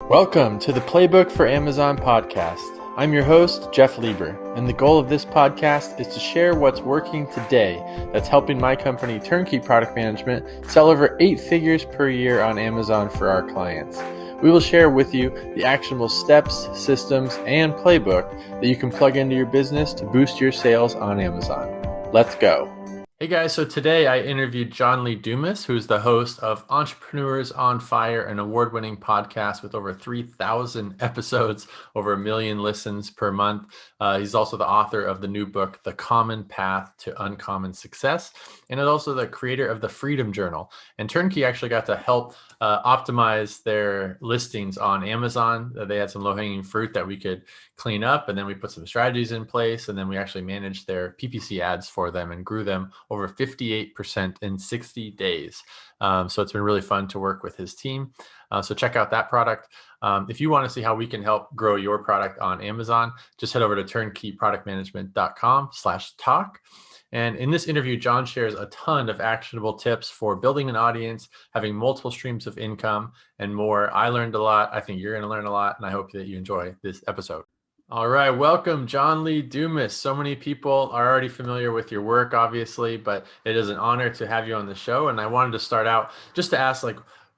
Welcome to the Playbook for Amazon podcast. I'm your host, Jeff Lieber, and the goal of this podcast is to share what's working today that's helping my company, TurnKey Product Management, sell over 8 figures per year on Amazon for our clients. We will share with you the actionable steps, systems, and playbook that you can plug into your business to boost your sales on Amazon. Let's go. Hey guys, so today I interviewed John Lee Dumas, who's the host of Entrepreneurs on Fire, an award-winning podcast with over 3,000 episodes, over 1 million listens per month. He's also the author of the new book, The Common Path to Uncommon Success, and is also the creator of the Freedom Journal. And TurnKey actually got to help optimize their listings on Amazon. They had some low-hanging fruit that we could clean up, and then we put some strategies in place, and then we actually managed their PPC ads for them and grew them over 58% in 60 days. So it's been really fun to work with his team. So check out that product. If you want to see how we can help grow your product on Amazon, just head over to turnkeyproductmanagement.com/talk. And in this interview, John shares a ton of actionable tips for building an audience, having multiple streams of income, and more. I learned a lot. I think you're going to learn a lot, and I hope that you enjoy this episode. All right, welcome, John Lee Dumas. So many people are already familiar with your work, obviously, but it is an honor to have you on the show. And I wanted to start out just to ask,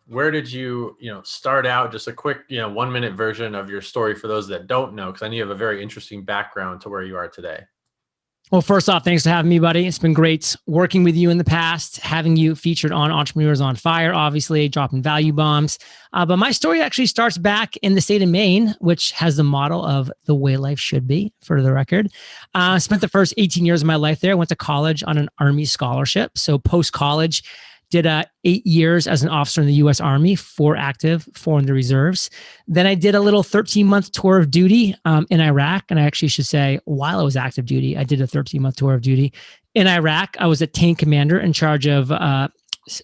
where did you, start out? Just a quick, 1-minute version of your story for those that don't know, because I know you have a very interesting background to where you are today. Well, first off, thanks for having me, buddy. It's been great working with you in the past, having you featured on Entrepreneurs on Fire, obviously dropping value bombs. But my story actually starts back in the state of Maine, which has the model of the way life should be, for the record. I spent the first 18 years of my life there. I went to college on an Army scholarship. So post-college, did 8 years as an officer in the U.S. Army, 4 active, 4 in the reserves. Then I did a little 13-month tour of duty in Iraq. And I actually should say, while I was active duty, I did a 13-month tour of duty in Iraq. I was a tank commander in charge of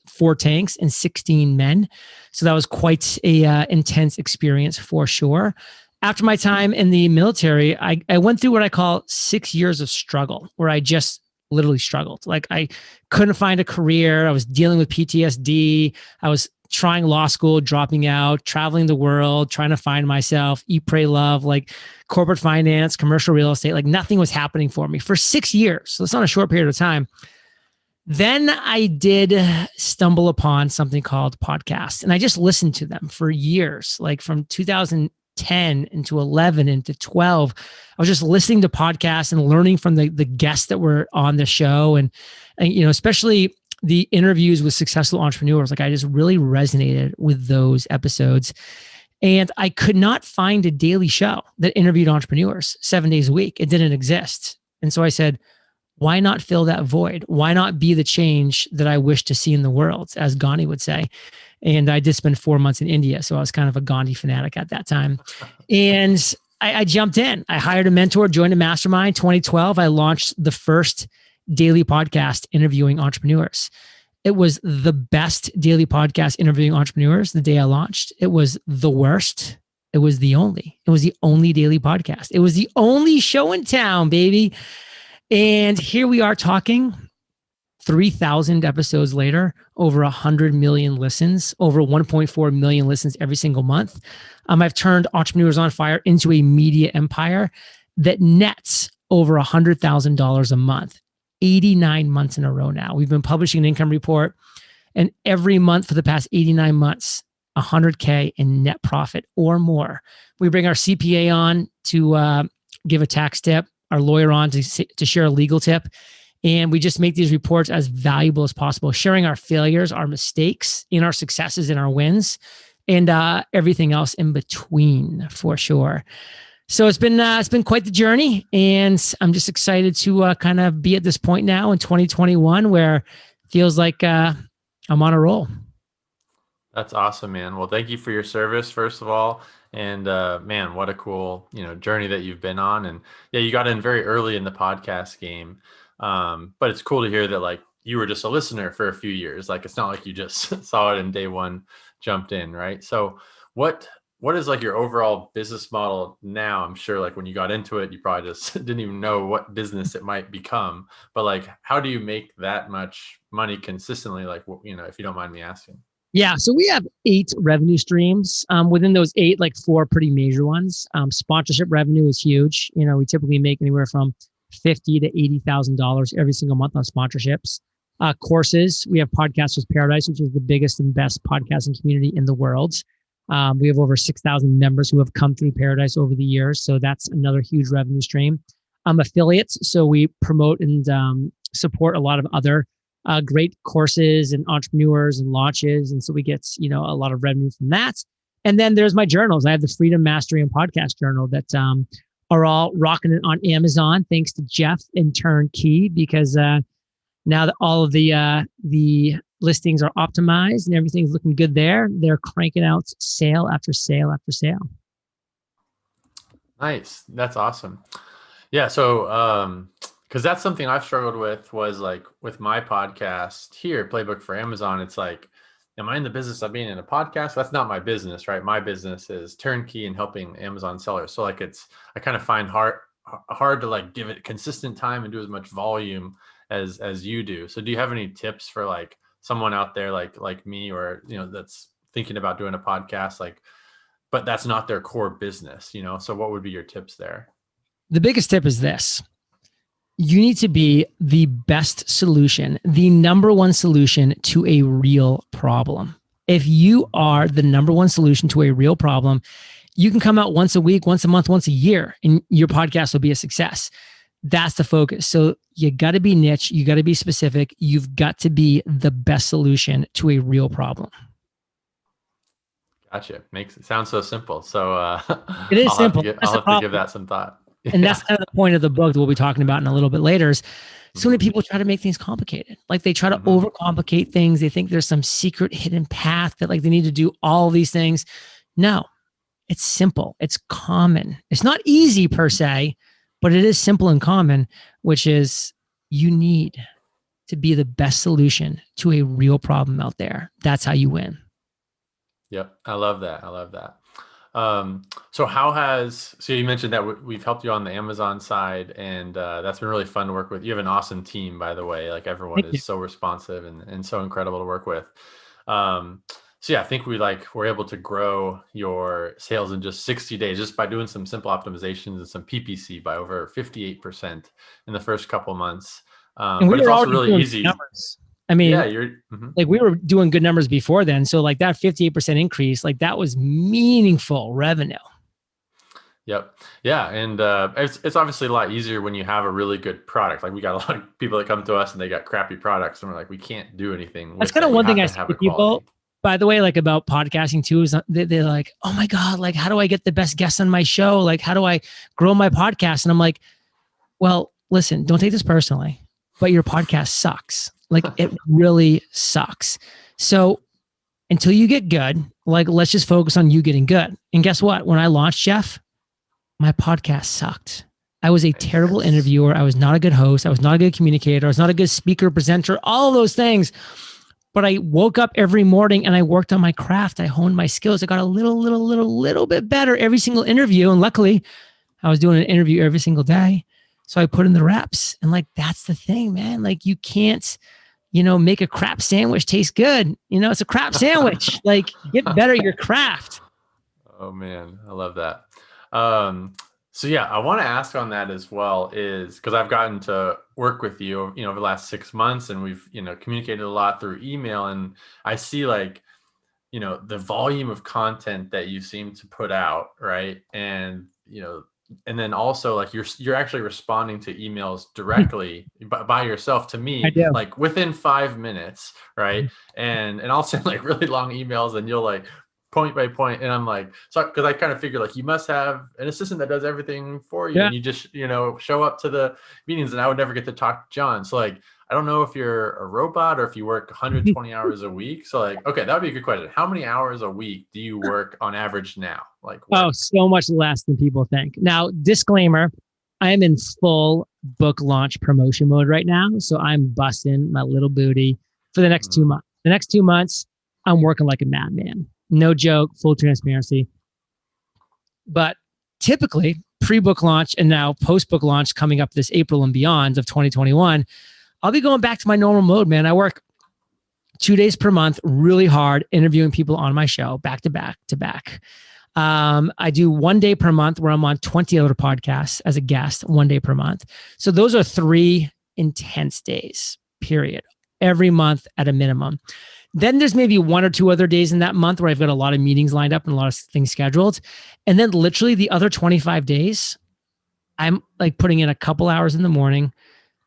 4 tanks and 16 men. So that was quite a intense experience for sure. After my time in the military, I went through what I call 6 years of struggle, where I just literally struggled. I couldn't find a career. I was dealing with PTSD. I was trying law school, dropping out, traveling the world, trying to find myself, eat, pray, love, corporate finance, commercial real estate. Nothing was happening for me for 6 years. So it's not a short period of time. Then I did stumble upon something called podcasts, and I just listened to them for years, from 2010 into 11 into 12. I was just listening to podcasts and learning from the guests that were on the show, and especially the interviews with successful entrepreneurs. I just really resonated with those episodes. And I could not find a daily show that interviewed entrepreneurs 7 days a week. It didn't exist. And so I said, why not fill that void? Why not be the change that I wish to see in the world, as Gandhi would say? And I did spend 4 months in India, so I was kind of a Gandhi fanatic at that time. And I jumped in. I hired a mentor, joined a mastermind. 2012, I launched the first daily podcast interviewing entrepreneurs. It was the best daily podcast interviewing entrepreneurs the day I launched. It was the worst. It was the only daily podcast. It was the only show in town, baby. And here we are talking 3,000 episodes later, over 100 million listens, over 1.4 million listens every single month. I've turned Entrepreneurs on Fire into a media empire that nets over $100,000 a month, 89 months in a row now. We've been publishing an income report, and every month for the past 89 months, $100K in net profit or more. We bring our CPA on to give a tax tip, our lawyer on to share a legal tip. And we just make these reports as valuable as possible, sharing our failures, our mistakes, in our successes, and our wins, and everything else in between, for sure. So it's been quite the journey, and I'm just excited to kind of be at this point now in 2021 where it feels like I'm on a roll. That's awesome, man. Well, thank you for your service, first of all. And man, what a cool journey that you've been on. And yeah, you got in very early in the podcast game. But it's cool to hear that you were just a listener for a few years. It's not like you just saw it and day one jumped in, right? So what is your overall business model now? I'm sure when you got into it, you probably just didn't even know what business it might become. But how do you make that much money consistently? If you don't mind me asking. Yeah, so we have 8 revenue streams. Within those 8, like 4 pretty major ones. Sponsorship revenue is huge. We typically make anywhere from $50,000 to $80,000 every single month on sponsorships. Courses, we have Podcasters Paradise, which is the biggest and best podcasting community in the world. We have over 6,000 members who have come through Paradise over the years, so that's another huge revenue stream. Affiliates, so we promote and support a lot of other great courses and entrepreneurs and launches. And so we get, a lot of revenue from that. And then there's my journals. I have the Freedom, Mastery, and Podcast Journal that are all rocking it on Amazon, thanks to Jeff and TurnKey, because now that all of the listings are optimized and everything's looking good there, they're cranking out sale after sale after sale. Nice. That's awesome. Yeah. So, because that's something I've struggled with, was like with my podcast here, Playbook for Amazon. It's like, am I in the business of being in a podcast? That's not my business, right? My business is turnkey and helping Amazon sellers. So like I kind of find hard to like give it consistent time and do as much volume as you do. So do you have any tips for like someone out there like me, or that's thinking about doing a podcast, like, but that's not their core business, So what would be your tips there? The biggest tip is this. You need to be the best solution, the number one solution to a real problem. If you are the number one solution to a real problem, you can come out once a week, once a month, once a year, and your podcast will be a success. That's the focus. So you got to be niche. You got to be specific. You've got to be the best solution to a real problem. Gotcha. Makes it sound so simple. So it is simple. I'll have to give that some thought. And that's kind of the point of the book that we'll be talking about in a little bit later. Is so many people try to make things complicated. Like they try to overcomplicate things. They think there's some secret hidden path that like they need to do all these things. No, it's simple. It's common. It's not easy per se, but it is simple and common, which is you need to be the best solution to a real problem out there. That's how you win. Yep. I love that. So you mentioned that we've helped you on the Amazon side, and that's been really fun to work with. You have an awesome team, by the way. Like everyone is so responsive and so incredible to work with. So yeah, I think we're able to grow your sales in just 60 days, just by doing some simple optimizations and some PPC by over 58% in the first couple of months. But it's also really easy. Numbers. I mean, yeah, like we were doing good numbers before then. So like that 58% increase, like that was meaningful revenue. Yep. Yeah. And it's obviously a lot easier when you have a really good product. Like we got a lot of people that come to us and they got crappy products and we're like, we can't do anything. That's kind of one thing I see with people, by the way, like about podcasting too, is they're like, oh my God, like how do I get the best guests on my show? Like how do I grow my podcast? And I'm like, well, listen, don't take this personally, but your podcast sucks. Like it really sucks. So until you get good, like let's just focus on you getting good. And guess what? When I launched, Jeff, my podcast sucked. I was a terrible interviewer. I was not a good host. I was not a good communicator. I was not a good speaker, presenter, all of those things. But I woke up every morning and I worked on my craft. I honed my skills. I got a little bit better every single interview. And luckily, I was doing an interview every single day. So I put in the reps, and like, that's the thing, man. Like you can't, make a crap sandwich taste good. It's a crap sandwich. Like get better at your craft. Oh man, I love that. So yeah, I want to ask on that as well, is because I've gotten to work with you, over the last 6 months, and we've, communicated a lot through email, and I see like, the volume of content that you seem to put out, right? And, and then also like you're actually responding to emails directly by yourself to me, like within 5 minutes, right? And I'll send like really long emails, and you'll like point by point, and I'm like, so because I kind of figure like you must have an assistant that does everything for you, and you just show up to the meetings, and I would never get to talk to John. So like I don't know if you're a robot or if you work 120 hours a week. So like, okay, that would be a good question. How many hours a week do you work on average now? Like, oh, so much less than people think. Now, disclaimer, I am in full book launch promotion mode right now. So I'm busting my little booty for the next 2 months. The next 2 months, I'm working like a madman. No joke, full transparency. But typically, pre-book launch and now post-book launch coming up this April and beyond of 2021, I'll be going back to my normal mode, man. I work 2 days per month, really hard, interviewing people on my show, back to back to back. I do 1 day per month where I'm on 20 other podcasts as a guest, 1 day per month. So those are 3 intense days, period, every month at a minimum. Then there's maybe 1 or 2 other days in that month where I've got a lot of meetings lined up and a lot of things scheduled. And then literally the other 25 days, I'm like putting in a couple hours in the morning,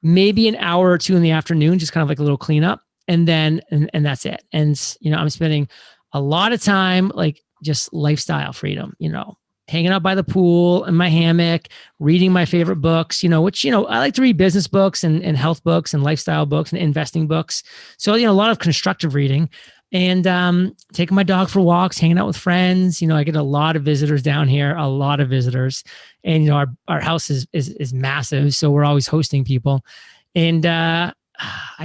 maybe an hour or 2 in the afternoon, just kind of like a little cleanup. And then, and that's it. And, I'm spending a lot of time, like just lifestyle freedom, hanging out by the pool in my hammock, reading my favorite books, which, I like to read business books and health books and lifestyle books and investing books. So, a lot of constructive reading and taking my dog for walks, hanging out with friends. I get a lot of visitors down here, a lot of visitors. And, our house is massive. So we're always hosting people. And I'd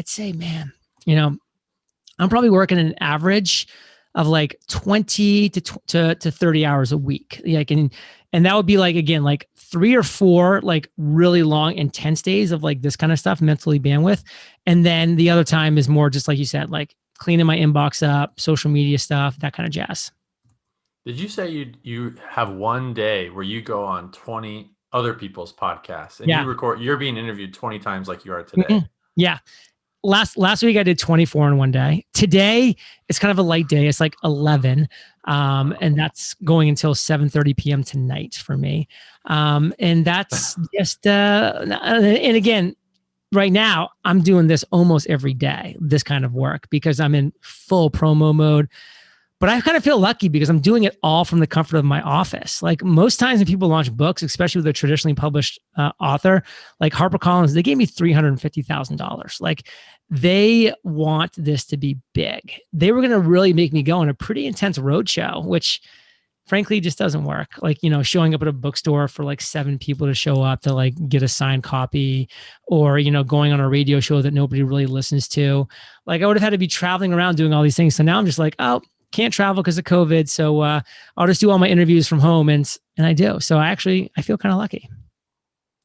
say, man, I'm probably working an average of like 20 to 30 hours a week. Like, and that would be like, again, like 3 or 4, like really long, intense days of like this kind of stuff, mentally bandwidth. And then the other time is more just like you said, like cleaning my inbox up, social media stuff, that kind of jazz. Did you say you have 1 day where you go on 20 other people's podcasts and you're being interviewed 20 times like you are today? Mm-hmm. Yeah. Last week I did 24 in 1 day. Today it's kind of a light day. It's like 11. And that's going until 7:30 p.m. tonight for me. And that's just, and again, right now I'm doing this almost every day, this kind of work, because I'm in full promo mode. But I kind of feel lucky because I'm doing it all from the comfort of my office. Like most times when people launch books, especially with a traditionally published author, like HarperCollins, they gave me $350,000. Like they want this to be big. They were going to really make me go on a pretty intense roadshow, which frankly just doesn't work. Like, showing up at a bookstore for like 7 people to show up to like get a signed copy, or, going on a radio show that nobody really listens to. Like I would have had to be traveling around doing all these things. So now I'm just like, oh, can't travel because of COVID. So I'll just do all my interviews from home. And I do. So I feel kind of lucky.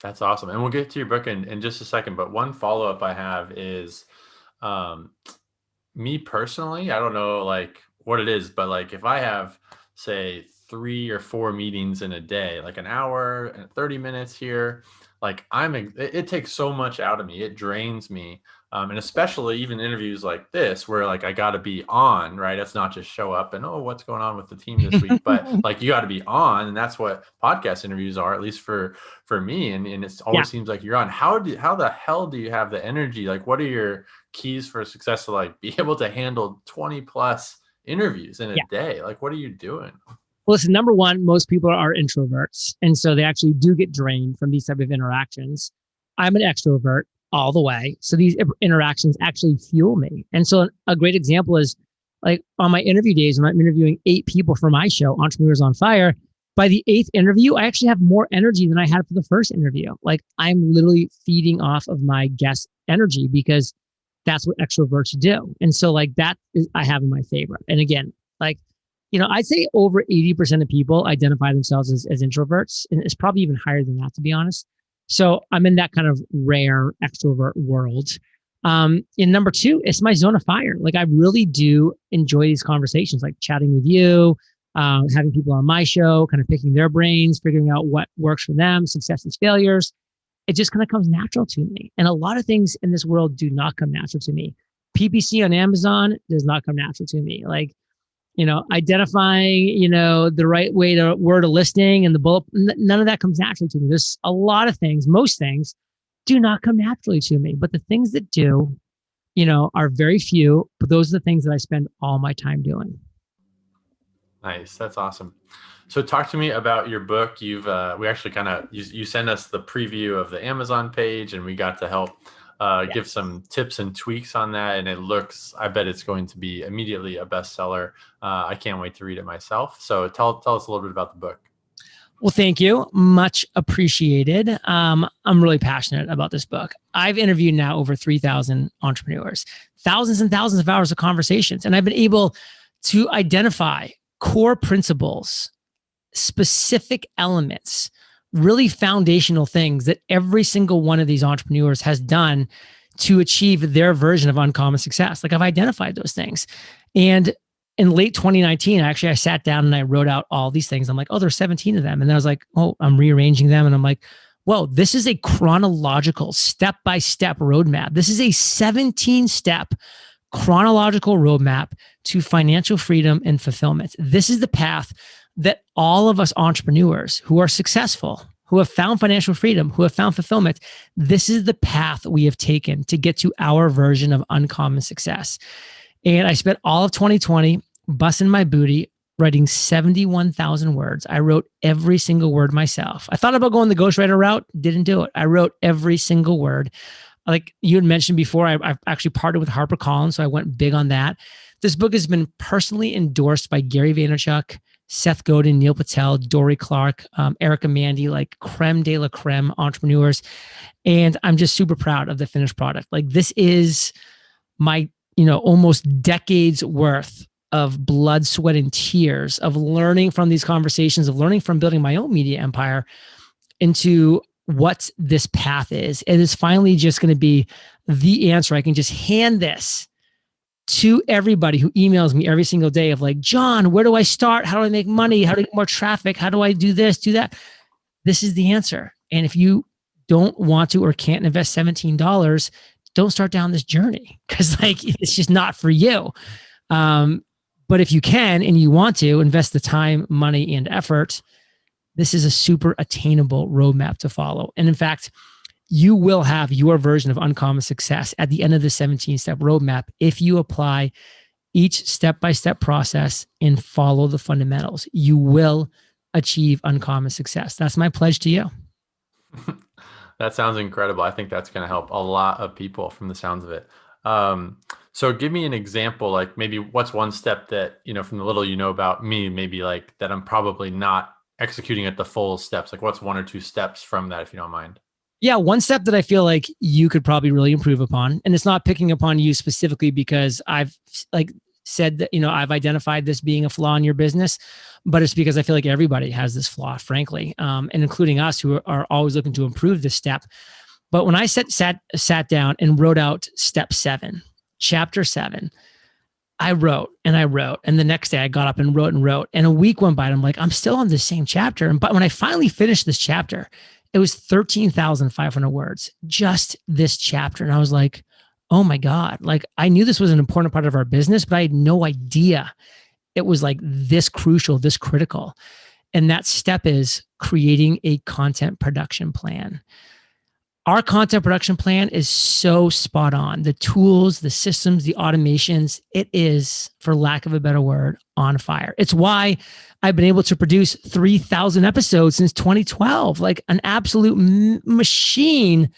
That's awesome. And we'll get to your book in just a second. But one follow-up I have is me personally, I don't know like what it is, but like if I have, say, 3 or 4 meetings in a day, like an hour and 30 minutes here, like it takes so much out of me. It drains me. And especially even interviews like this, where like I got to be on, right? It's not just show up and, oh, what's going on with the team this week? But like you got to be on, and that's what podcast interviews are, at least for me. And it always seems like you're on. How the hell do you have the energy? Like, what are your keys for success to like be able to handle 20 plus interviews in a day? Like, what are you doing? Well, listen, number one, most people are introverts. And so they actually do get drained from these type of interactions. I'm an extrovert all the way. So these interactions actually fuel me. And so a great example is like on my interview days, when I'm interviewing 8 people for my show, Entrepreneurs on Fire, by the 8th interview, I actually have more energy than I had for the first interview. Like I'm literally feeding off of my guest energy because that's what extroverts do. And so like that is, I have in my favor. And again, like, I'd say over 80% of people identify themselves as introverts, and it's probably even higher than that, to be honest. So I'm in that kind of rare extrovert world. And number 2, it's my zone of fire. Like I really do enjoy these conversations, like chatting with you, having people on my show, kind of picking their brains, figuring out what works for them, successes, failures. It just kind of comes natural to me. And a lot of things in this world do not come natural to me. PPC on Amazon does not come natural to me. Like, identifying, the right way to word a listing and the bullet, none of that comes naturally to me. There's a lot of things, most things do not come naturally to me, but the things that do, are very few, but those are the things that I spend all my time doing. Nice. That's awesome. So talk to me about your book. We actually you sent us the preview of the Amazon page, and we got to help give some tips and tweaks on that. And I bet it's going to be immediately a bestseller. I can't wait to read it myself. So tell us a little bit about the book. Well, thank you. Much appreciated. I'm really passionate about this book. I've interviewed now over 3,000 entrepreneurs, thousands and thousands of hours of conversations. And I've been able to identify core principles, specific elements, really foundational things that every single one of these entrepreneurs has done to achieve their version of uncommon success. Like I've identified those things. And in late 2019, I sat down and I wrote out all these things. I'm like, oh, there's 17 of them. And then I was like, oh, I'm rearranging them. And I'm like, whoa, this is a chronological step-by-step roadmap. This is a 17-step chronological roadmap to financial freedom and fulfillment. This is the path that all of us entrepreneurs who are successful, who have found financial freedom, who have found fulfillment, this is the path we have taken to get to our version of uncommon success. And I spent all of 2020 busting my booty, writing 71,000 words. I wrote every single word myself. I thought about going the ghostwriter route, didn't do it. I wrote every single word. Like you had mentioned before, I've actually partnered with HarperCollins, so I went big on that. This book has been personally endorsed by Gary Vaynerchuk, Seth Godin, Neil Patel, Dory Clark, Erica Mandy, like creme de la creme entrepreneurs. And I'm just super proud of the finished product. Like this is my, almost decades worth of blood, sweat, and tears of learning from these conversations, of learning from building my own media empire into what this path is. It is finally just going to be the answer. I can just hand this to everybody who emails me every single day of like, John, where do I start? How do I make money? How do I get more traffic? How do I do this, do that? This is the answer. And if you don't want to or can't invest $17, don't start down this journey because like it's just not for you. But if you can and you want to invest the time, money, and effort, this is a super attainable roadmap to follow. And in fact, you will have your version of uncommon success at the end of the 17-step roadmap if you apply each step-by-step process and follow the fundamentals. You will achieve uncommon success. That's my pledge to you. That sounds incredible. I think that's going to help a lot of people from the sounds of it. So give me an example, like maybe what's one step that, from the little about me, maybe like that I'm probably not executing at the full steps. Like what's one or two steps from that, if you don't mind? Yeah, one step that I feel like you could probably really improve upon, and it's not picking upon you specifically because I've like said that, I've identified this being a flaw in your business, but it's because I feel like everybody has this flaw, frankly, and including us who are always looking to improve this step. But when I sat down and wrote out step 7, chapter 7, I wrote, and the next day I got up and wrote, and a week went by and I'm like, I'm still on the same chapter. But when I finally finished this chapter, it was 13,500 words, just this chapter. And I was like, oh my God, like I knew this was an important part of our business, but I had no idea it was like this crucial, this critical. And that step is creating a content production plan. Our content production plan is so spot on. The tools, the systems, the automations, it is, for lack of a better word, on fire. It's why I've been able to produce 3,000 episodes since 2012, like an absolute machine,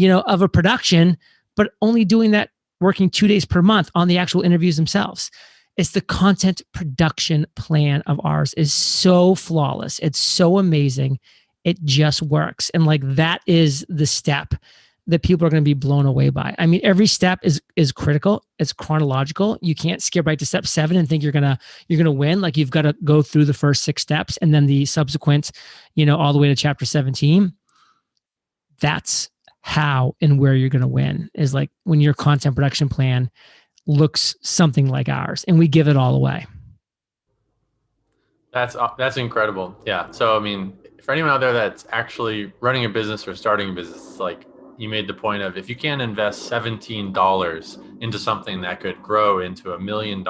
of a production, but only doing that working 2 days per month on the actual interviews themselves. It's the content production plan of ours is so flawless. It's so amazing. It just works. And like that is the step that people are going to be blown away by. I mean, every step is critical. It's chronological. You can't skip right to step 7 and think you're gonna win. Like you've got to go through the first 6 steps and then the subsequent, all the way to chapter 17. That's how and where you're going to win is like when your content production plan looks something like ours and we give it all away. That's incredible. Yeah. So, I mean, for anyone out there that's actually running a business or starting a business, like you made the point of, if you can't invest $17 into something that could grow into $1 million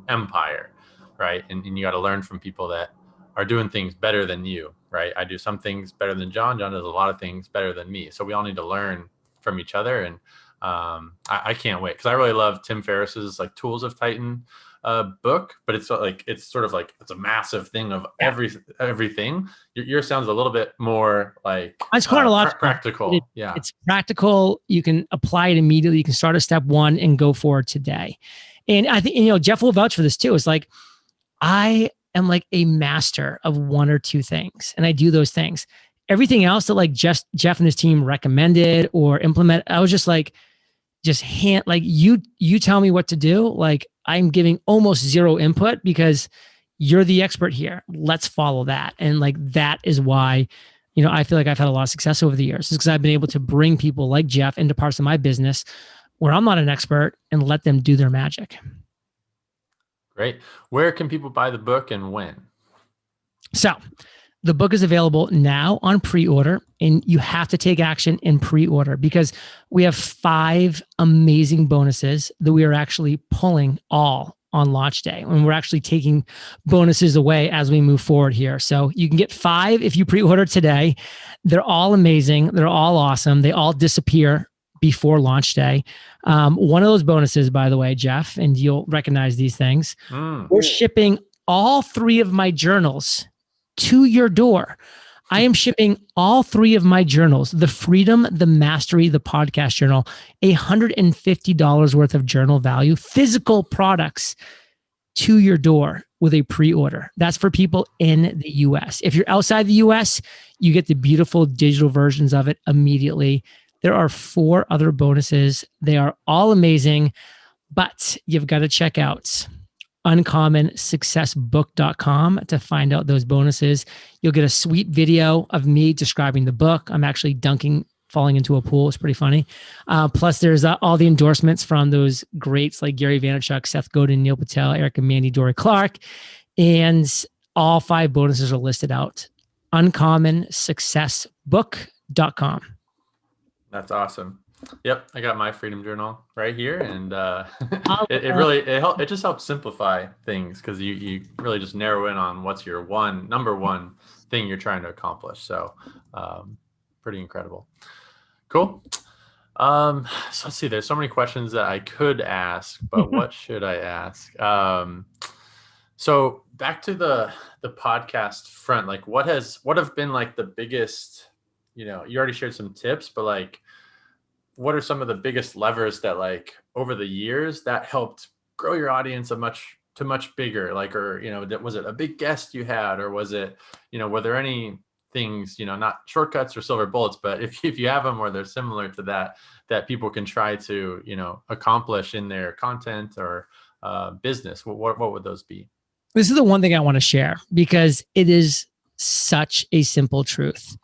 empire, right? And you got to learn from people that are doing things better than you, right? I do some things better than John. John does a lot of things better than me. So we all need to learn from each other. And I can't wait because I really love Tim Ferriss's like Tools of Titan book, but it's sort of like it's a massive thing of everything. Your sounds a little bit more like it's chronological, practical. It's practical. You can apply it immediately. You can start at step 1 and go forward today. And I think Jeff will vouch for this too. It's like I am like a master of 1 or 2 things, and I do those things. Everything else that like Jeff and his team recommended or implement, I was just like, you tell me what to do. Like I'm giving almost zero input because you're the expert here. Let's follow that. And like, that is why I feel like I've had a lot of success over the years is because I've been able to bring people like Jeff into parts of my business where I'm not an expert and let them do their magic. Great. Where can people buy the book and when? So the book is available now on pre-order, and you have to take action in pre-order because we have 5 amazing bonuses that we are actually pulling all on launch day. And we're actually taking bonuses away as we move forward here. So you can get 5 if you pre-order today. They're all amazing. They're all awesome. They all disappear before launch day. One of those bonuses, by the way, Jeff, and you'll recognize these things, we're shipping all 3 of my journals to your door. I am shipping all 3 of my journals, the Freedom, the Mastery, the Podcast Journal, $150 worth of journal value, physical products to your door with a pre-order. That's for people in the US. If you're outside the US, you get the beautiful digital versions of it immediately. There are 4 other bonuses. They are all amazing, but you've got to check out uncommonsuccessbook.com to find out those bonuses. You'll get a sweet video of me describing the book. I'm actually falling into a pool. It's pretty funny. Plus, there's all the endorsements from those greats like Gary Vaynerchuk, Seth Godin, Neil Patel, Eric and Mandy, Dory Clark. And all 5 bonuses are listed out. uncommonsuccessbook.com. That's awesome. Yep, I got my Freedom Journal right here, and it just helps simplify things because you really just narrow in on what's your number one thing you're trying to accomplish. So, pretty incredible. Cool. So let's see. There's so many questions that I could ask, but what should I ask? So back to the podcast front, like what have been like the biggest? You already shared some tips, but like, what are some of the biggest levers that like over the years that helped grow your audience much bigger? Like, or, was it a big guest you had, or was it, were there any things, not shortcuts or silver bullets, but if you have them or they're similar to that people can try to, accomplish in their content or business, what would those be? This is the one thing I want to share because it is such a simple truth.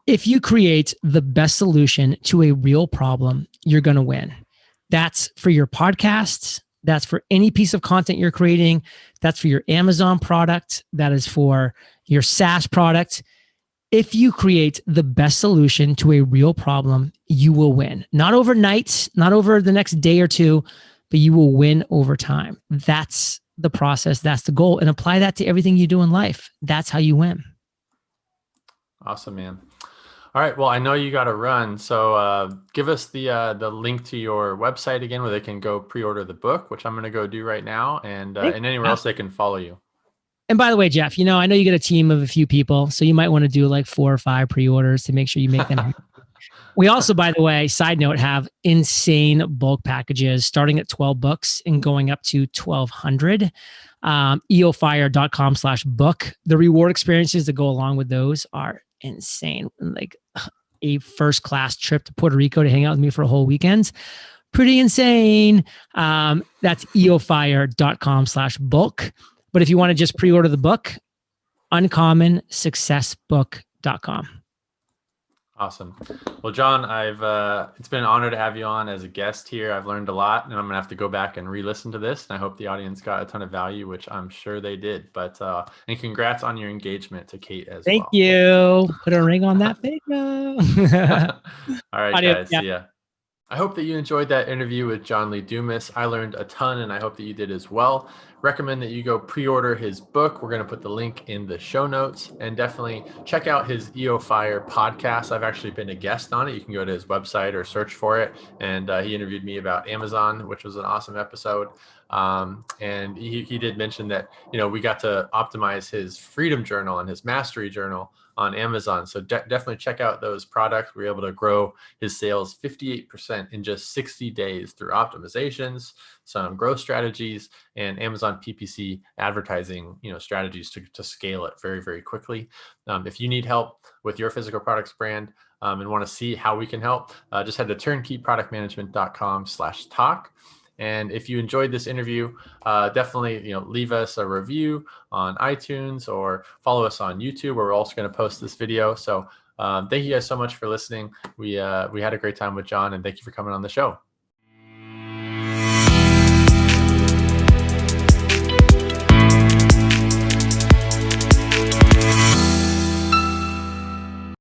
If you create the best solution to a real problem, you're going to win. That's for your podcasts. That's for any piece of content you're creating. That's for your Amazon product. That is for your SaaS product. If you create the best solution to a real problem, you will win. Not overnight, not over the next day or 2, but you will win over time. That's the process. That's the goal. And apply that to everything you do in life. That's how you win. Awesome, man. All right. Well, I know you got to run. So give us the link to your website again, where they can go pre-order the book, which I'm going to go do right now. And anywhere else they can follow you. And by the way, Jeff, I know you get a team of a few people, so you might want to do like 4 or 5 pre-orders to make sure you make them. We also, by the way, side note, have insane bulk packages starting at 12 books and going up to 1,200. eofire.com/book. The reward experiences that go along with those are insane. Like a first-class trip to Puerto Rico to hang out with me for a whole weekend. Pretty insane. That's eofire.com/bulk. But if you want to just pre-order the book, uncommonsuccessbook.com. Awesome. Well, John, it's been an honor to have you on as a guest here. I've learned a lot, and I'm gonna have to go back and re-listen to this. And I hope the audience got a ton of value, which I'm sure they did. But and congrats on your engagement to Kate as well. Thank you. Put a ring on that finger. All right, guys. See ya. I hope that you enjoyed that interview with John Lee Dumas. I learned a ton, and I hope that you did as well. Recommend that you go pre-order his book. We're going to put the link in the show notes, and definitely check out his EO Fire podcast. I've actually been a guest on it. You can go to his website or search for it. And he interviewed me about Amazon, which was an awesome episode. And he did mention that, we got to optimize his Freedom Journal and his Mastery Journal on Amazon. So definitely check out those products. We were able to grow his sales 58% in just 60 days through optimizations, some growth strategies, and Amazon PPC advertising, strategies to scale it very, very quickly. If you need help with your physical products brand and want to see how we can help, just head to turnkeyproductmanagement.com/talk. And if you enjoyed this interview, definitely leave us a review on iTunes or follow us on YouTube, where we're also going to post this video. So thank you guys so much for listening. We had a great time with John, and thank you for coming on the show.